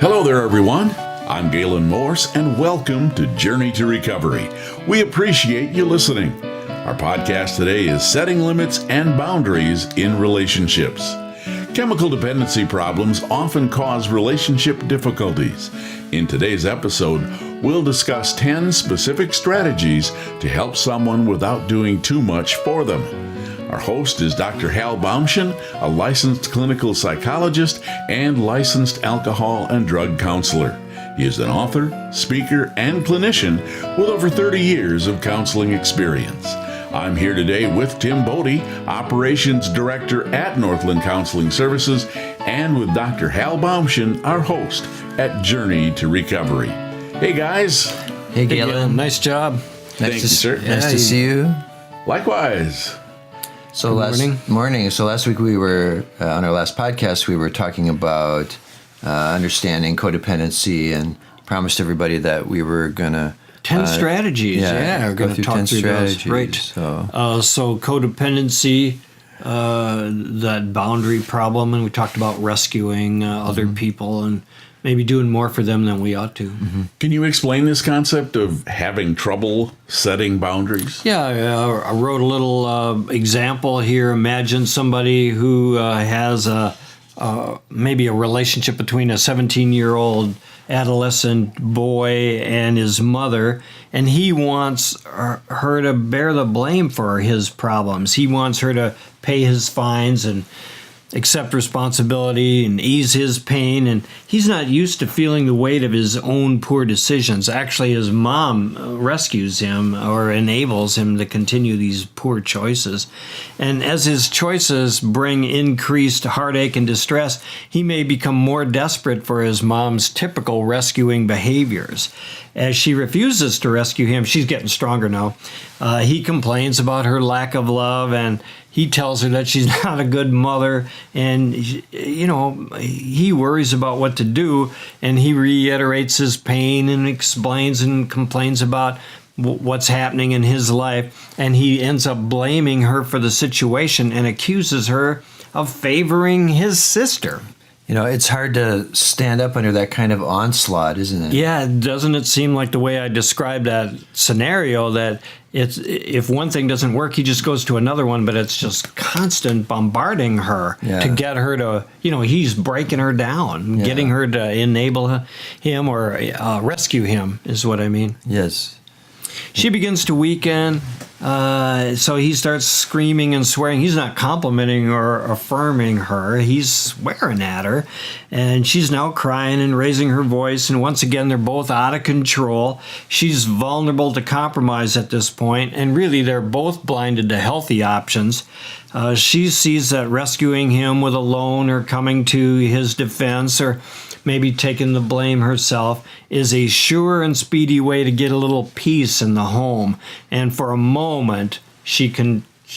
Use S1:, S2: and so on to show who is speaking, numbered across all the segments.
S1: Hello there, everyone. I'm Gaylen Morse, and welcome to Journey to Recovery. We appreciate you listening. Our podcast today is Setting Limits and Boundaries in Relationships. Chemical dependency problems often cause relationship difficulties. In today's episode, we'll discuss 10 specific strategies to help someone without doing too much for them. Our host is Dr. Hal Baumchen, a licensed clinical psychologist and licensed alcohol and drug counselor. He is an author, speaker, and clinician with over 30 years of counseling experience. I'm here today with Tim Bode, Operations Director at Northland Counseling Services, and with Dr. Hal Baumchen, our host at Journey to Recovery. Hey, guys.
S2: Hey, Gaylen. Nice job.
S1: Thank you, sir.
S2: Nice to see you.
S1: Likewise.
S2: So morning. So last week we were, on our last podcast, we were talking about understanding codependency and promised everybody that we were going to
S3: 10 strategies. We're going to talk through those. Right. So codependency, that boundary problem, and we talked about rescuing other people and maybe doing more for them than we ought to. Mm-hmm.
S1: Can you explain this concept of having trouble setting boundaries?
S3: Yeah, I wrote a little example here. Imagine somebody who has maybe a relationship between a 17-year-old adolescent boy and his mother, and he wants her to bear the blame for his problems. He wants her to pay his fines and accept responsibility and ease his pain, and he's not used to feeling the weight of his own poor decisions. Actually, his mom rescues him or enables him to continue these poor choices. And as his choices bring increased heartache and distress, he may become more desperate for his mom's typical rescuing behaviors. As she refuses to rescue him, she's getting stronger now. He complains about her lack of love, and he tells her that she's not a good mother, and, he worries about what to do, and he reiterates his pain and explains and complains about what's happening in his life, and he ends up blaming her for the situation and accuses her of favoring his sister.
S2: It's hard to stand up under that kind of onslaught, isn't it?
S3: Yeah, doesn't it seem like the way I described that scenario, that if one thing doesn't work, he just goes to another one, but it's just constant bombarding her to get her to, he's breaking her down, getting her to enable him or rescue him is what I mean.
S2: Yes.
S3: She begins to weaken, so he starts screaming and swearing. He's not complimenting or affirming her. He's swearing at her, and she's now crying and raising her voice, and once again, they're both out of control. She's vulnerable to compromise at this point, and really, they're both blinded to healthy options. She sees that rescuing him with a loan or coming to his defense or maybe taking the blame herself is a sure and speedy way to get a little peace in the home. And for a moment, she continues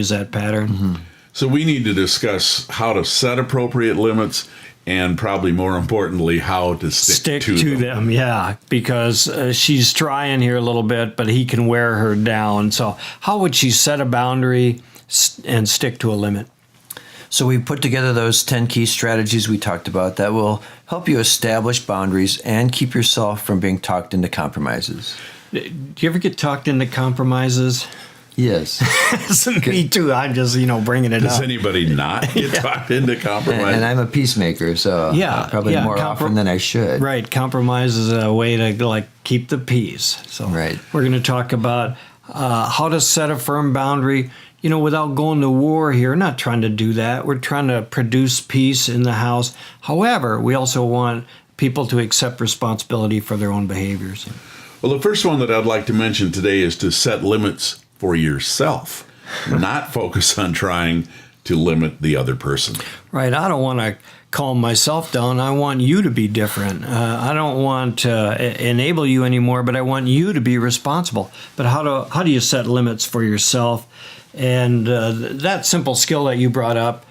S3: that pattern.
S1: Mm-hmm. So we need to discuss how to set appropriate limits and probably more importantly, how to stick to them.
S3: Yeah, because she's trying here a little bit, but he can wear her down. So how would she set a boundary and stick to a limit?
S2: So we put together those 10 key strategies we talked about that will help you establish boundaries and keep yourself from being talked into compromises.
S3: Do you ever get talked into compromises?
S2: Yes.
S3: Me too. I'm just, bringing it up.
S1: Does anybody not get talked into compromise?
S2: And I'm a peacemaker, so probably more often than I should.
S3: Right. Compromise is a way to keep the peace. So we're going to talk about how to set a firm boundary, without going to war here. We're not trying to do that. We're trying to produce peace in the house. However, we also want people to accept responsibility for their own behaviors.
S1: Well, the first one that I'd like to mention today is to set limits for yourself, not focus on trying to limit the other person.
S3: Right. I don't want to calm myself down. I want you to be different. I don't want to enable you anymore, but I want you to be responsible. But how do you set limits for yourself? And that simple skill that you brought up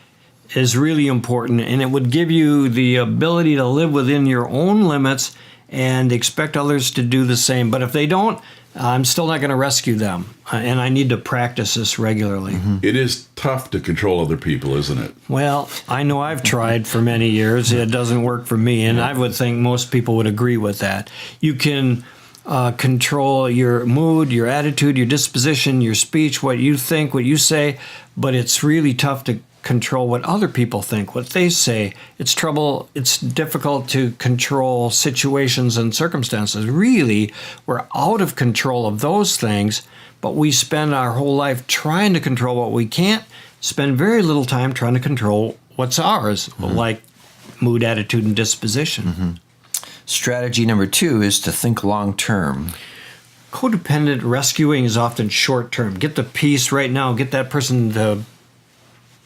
S3: is really important, and it would give you the ability to live within your own limits and expect others to do the same. But if they don't I'm still not going to rescue them. And I need to practice this regularly.
S1: It is tough to control other people, isn't it?
S3: Well, I know I've tried for many years. It doesn't work for me. And I would think most people would agree with that. You can control your mood, your attitude, your disposition, your speech, what you think, what you say. But it's really tough to control what other people think, what they say. It's difficult to control situations and circumstances. Really, we're out of control of those things, but we spend our whole life trying to control what we can't, spend very little time trying to control what's ours, like mood, attitude, and disposition.
S2: Strategy number 2 is to think long term.
S3: Codependent rescuing is often short term. Get the peace right now, get that person to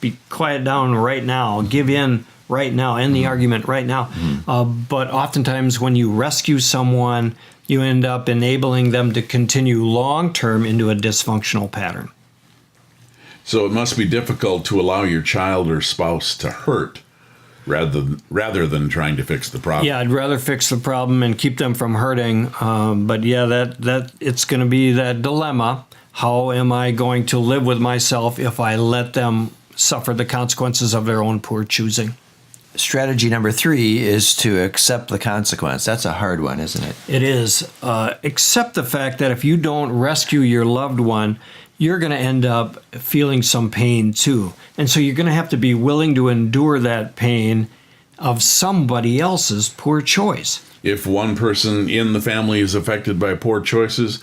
S3: be quiet down right now, give in right now, end the argument right now. But oftentimes when you rescue someone, you end up enabling them to continue long-term into a dysfunctional pattern.
S1: So it must be difficult to allow your child or spouse to hurt rather than trying to fix the problem.
S3: Yeah, I'd rather fix the problem and keep them from hurting. But yeah, that it's going to be that dilemma. How am I going to live with myself if I let them suffer the consequences of their own poor choosing?
S2: Strategy number 3 is to accept the consequence. That's a hard one, isn't it?
S3: It is. Accept the fact that if you don't rescue your loved one, you're going to end up feeling some pain too. And so you're going to have to be willing to endure that pain of somebody else's poor choice.
S1: If one person in the family is affected by poor choices,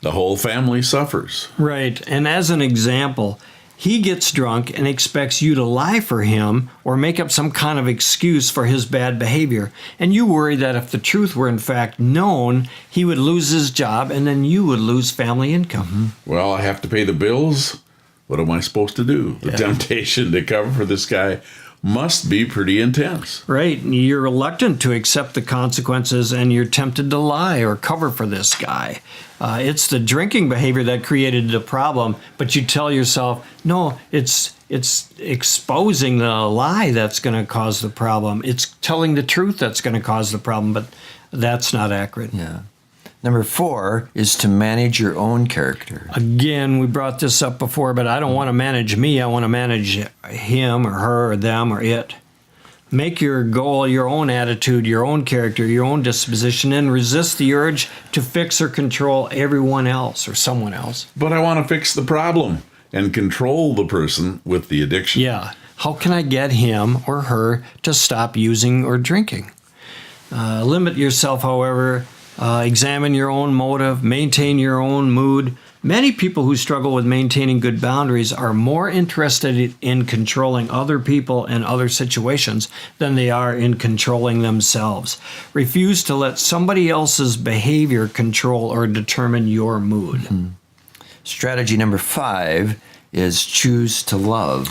S1: the whole family suffers.
S3: Right. And as an example, he gets drunk and expects you to lie for him or make up some kind of excuse for his bad behavior. And you worry that if the truth were in fact known, he would lose his job and then you would lose family income.
S1: Well, I have to pay the bills. What am I supposed to do? The temptation to cover for this guy must be pretty intense.
S3: Right. You're reluctant to accept the consequences and you're tempted to lie or cover for this guy. It's the drinking behavior that created the problem, but you tell yourself, no, it's exposing the lie that's going to cause the problem. It's telling the truth that's going to cause the problem, but that's not accurate.
S2: Yeah. Number 4 is to manage your own character.
S3: Again, we brought this up before, but I don't want to manage me. I want to manage him or her or them or it. Make your goal your own attitude, your own character, your own disposition, and resist the urge to fix or control everyone else or someone else.
S1: But I want to fix the problem and control the person with the addiction.
S3: Yeah. How can I get him or her to stop using or drinking? Limit yourself, however. Examine your own motive, maintain your own mood. Many people who struggle with maintaining good boundaries are more interested in controlling other people and other situations than they are in controlling themselves. Refuse to let somebody else's behavior control or determine your mood.
S2: Strategy number 5 is choose to love.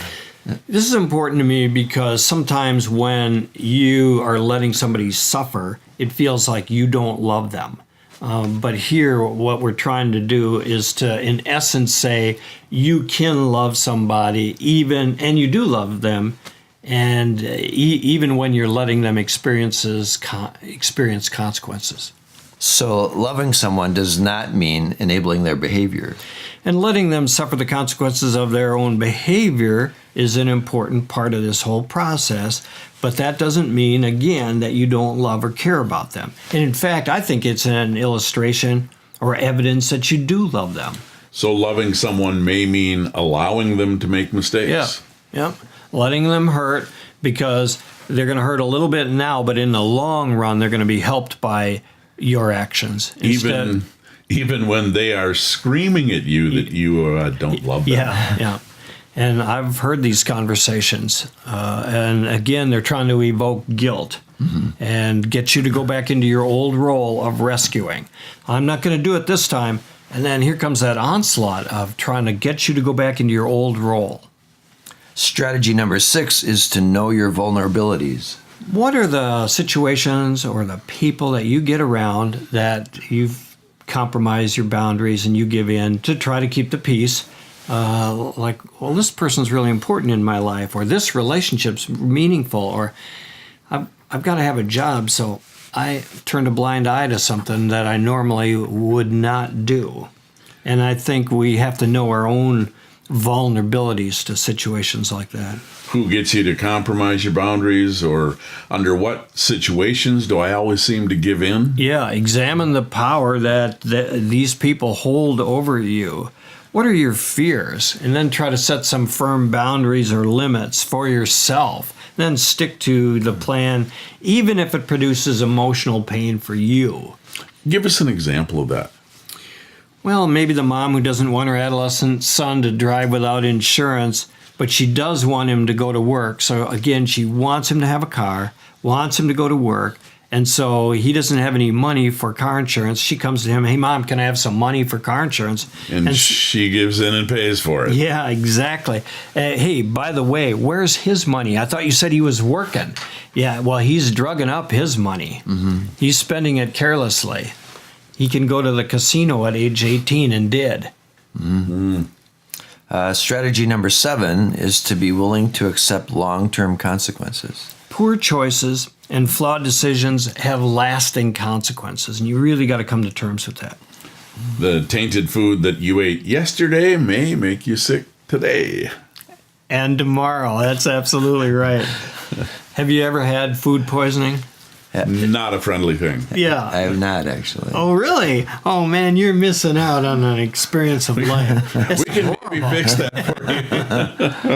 S3: This is important to me because sometimes when you are letting somebody suffer, it feels like you don't love them. But here, what we're trying to do is to, in essence, say you can love somebody and you do love them, and even when you're letting them experience consequences.
S2: So loving someone does not mean enabling their behavior.
S3: And letting them suffer the consequences of their own behavior is an important part of this whole process, but that doesn't mean, again, that you don't love or care about them. And in fact, I think it's an illustration or evidence that you do love them.
S1: So loving someone may mean allowing them to make mistakes.
S3: Yeah. Letting them hurt because they're going to hurt a little bit now, but in the long run, they're going to be helped by your actions.
S1: Even when they are screaming at you that you don't love them.
S3: Yeah. And I've heard these conversations. And again, they're trying to evoke guilt and get you to go back into your old role of rescuing. I'm not going to do it this time. And then here comes that onslaught of trying to get you to go back into your old role.
S2: Strategy number 6 is to know your vulnerabilities.
S3: What are the situations or the people that you get around that you've compromised your boundaries and you give in to try to keep the peace? This person's really important in my life, or this relationship's meaningful, or I've got to have a job, so I turned a blind eye to something that I normally would not do. And I think we have to know our own vulnerabilities to situations like that.
S1: Who gets you to compromise your boundaries, or under what situations do I always seem to give in?
S3: Yeah, examine the power that these people hold over you. What are your fears? And then try to set some firm boundaries or limits for yourself. Then stick to the plan, even if it produces emotional pain for you.
S1: Give us an example of that.
S3: Well, maybe the mom who doesn't want her adolescent son to drive without insurance, but she does want him to go to work. So again, she wants him to have a car, wants him to go to work, and so he doesn't have any money for car insurance. She comes to him, hey, Mom, can I have some money for car insurance?
S1: And she gives in and pays for it.
S3: Yeah, exactly. Hey, by the way, where's his money? I thought you said he was working. Yeah, well, he's drugging up his money. Mm-hmm. He's spending it carelessly. He can go to the casino at age 18 and did.
S2: Mm-hmm. Strategy number 7 is to be willing to accept long-term consequences.
S3: Poor choices and flawed decisions have lasting consequences, and you really got to come to terms with that.
S1: The tainted food that you ate yesterday may make you sick today.
S3: And tomorrow. That's absolutely right. Have you ever had food poisoning?
S1: Not a friendly thing.
S3: Yeah.
S2: I have not, actually.
S3: Oh, really? Oh, man, you're missing out on an experience of life.
S1: We can maybe fix that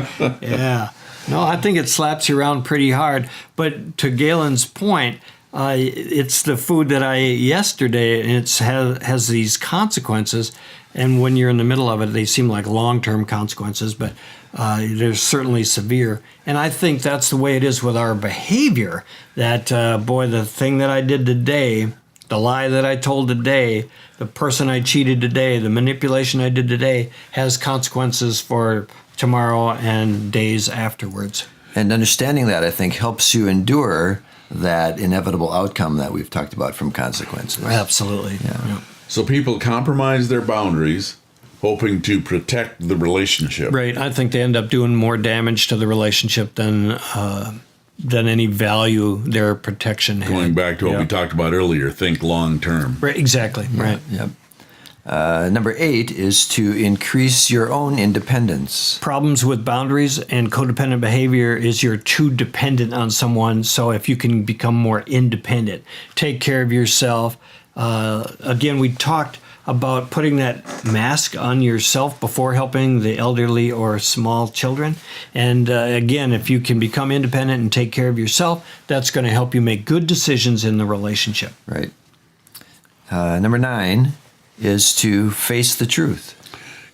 S1: for you.
S3: Yeah. No, I think it slaps you around pretty hard. But to Gaylen's point, it's the food that I ate yesterday, and it has these consequences. And when you're in the middle of it, they seem like long-term consequences, but they're certainly severe. And I think that's the way it is with our behavior, that, the thing that I did today, the lie that I told today, the person I cheated today, the manipulation I did today has consequences for tomorrow and days afterwards.
S2: And understanding that, I think, helps you endure that inevitable outcome that we've talked about from consequences.
S3: Absolutely.
S2: Yeah.
S1: So people compromise their boundaries, hoping to protect the relationship.
S3: Right. I think they end up doing more damage to the relationship than any value their protection had.
S1: Going back to what we talked about earlier, think long term.
S3: Right. Exactly.
S2: Yeah.
S3: Right.
S2: Yep. Number 8 is to increase your own independence.
S3: Problems with boundaries and codependent behavior is you're too dependent on someone. So if you can become more independent, take care of yourself. Again, we talked about putting that mask on yourself before helping the elderly or small children. And again, if you can become independent and take care of yourself, that's going to help you make good decisions in the relationship.
S2: Right. Number 9 is to face the truth.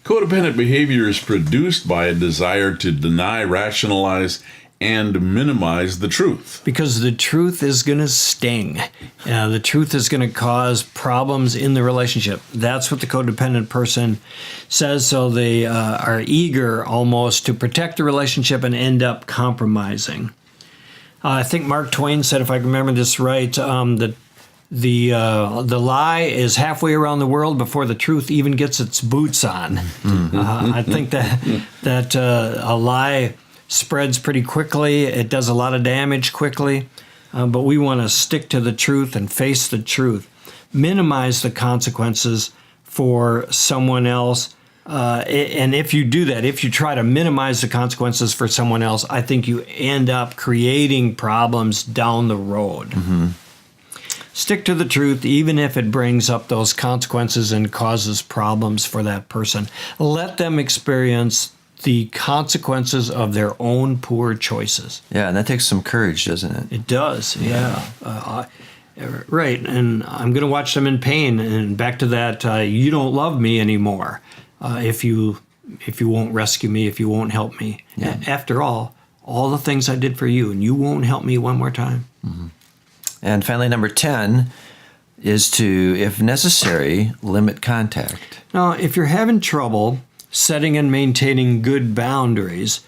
S1: Codependent behavior is produced by a desire to deny, rationalize, and minimize the truth.
S3: Because the truth is going to sting. The truth is going to cause problems in the relationship. That's what the codependent person says. So they are eager almost to protect the relationship and end up compromising. I think Mark Twain said, if I remember this right, that the lie is halfway around the world before the truth even gets its boots on. I think that a lie spreads pretty quickly. It does a lot of damage quickly, but we want to stick to the truth and face the truth. Minimize the consequences for someone else. And if you do that, if you try to minimize the consequences for someone else, I think you end up creating problems down the road. Mm-hmm. Stick to the truth, even if it brings up those consequences and causes problems for that person. Let them experience the consequences of their own poor choices.
S2: Yeah, and that takes some courage, doesn't it?
S3: It does, yeah. Right, and I'm going to watch them in pain. And back to that, you don't love me anymore if you won't rescue me, if you won't help me. Yeah. After all the things I did for you, and you won't help me one more time.
S2: Mm-hmm. And finally, number 10 is to, if necessary, limit contact.
S3: Now, if you're having trouble setting and maintaining good boundaries,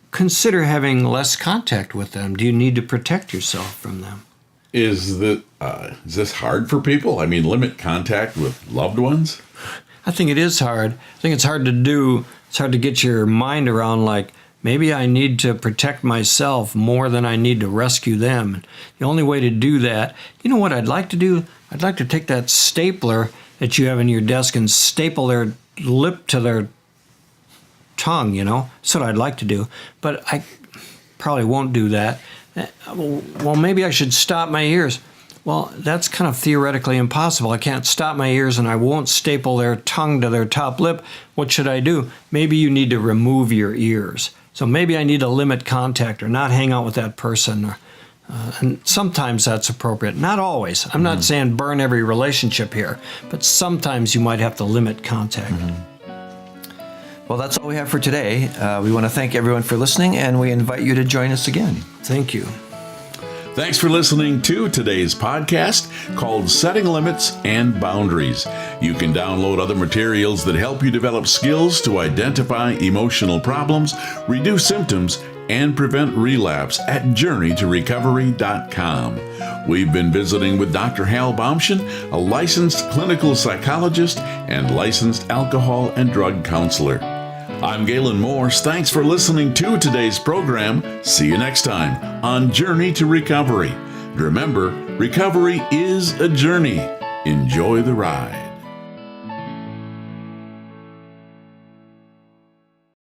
S3: consider having less contact with them. Do you need to protect yourself from them?
S1: Is this hard for people? I mean, limit contact with loved ones?
S3: I think it is hard. I think it's hard to do. It's hard to get your mind around, like, maybe I need to protect myself more than I need to rescue them. The only way to do that, you know what I'd like to do? I'd like to take that stapler that you have in your desk and staple their lip to their tongue, That's what I'd like to do. But I probably won't do that. Well, maybe I should stop my ears. Well, that's kind of theoretically impossible. I can't stop my ears and I won't staple their tongue to their top lip. What should I do? Maybe you need to remove your ears. So maybe I need to limit contact or not hang out with that person. And sometimes that's appropriate. Not always. I'm not saying burn every relationship here, but sometimes you might have to limit contact.
S2: Well, that's all we have for today. We want to thank everyone for listening, and we invite you to join us again.
S3: Thank you.
S1: Thanks for listening to today's podcast called Setting Limits and Boundaries. You can download other materials that help you develop skills to identify emotional problems, reduce symptoms, and prevent relapse at journeytorecovery.com. We've been visiting with Dr. Hal Baumchen, a licensed clinical psychologist and licensed alcohol and drug counselor. I'm Gaylen Morse. Thanks for listening to today's program. See you next time on Journey to Recovery. Remember, recovery is a journey. Enjoy the ride.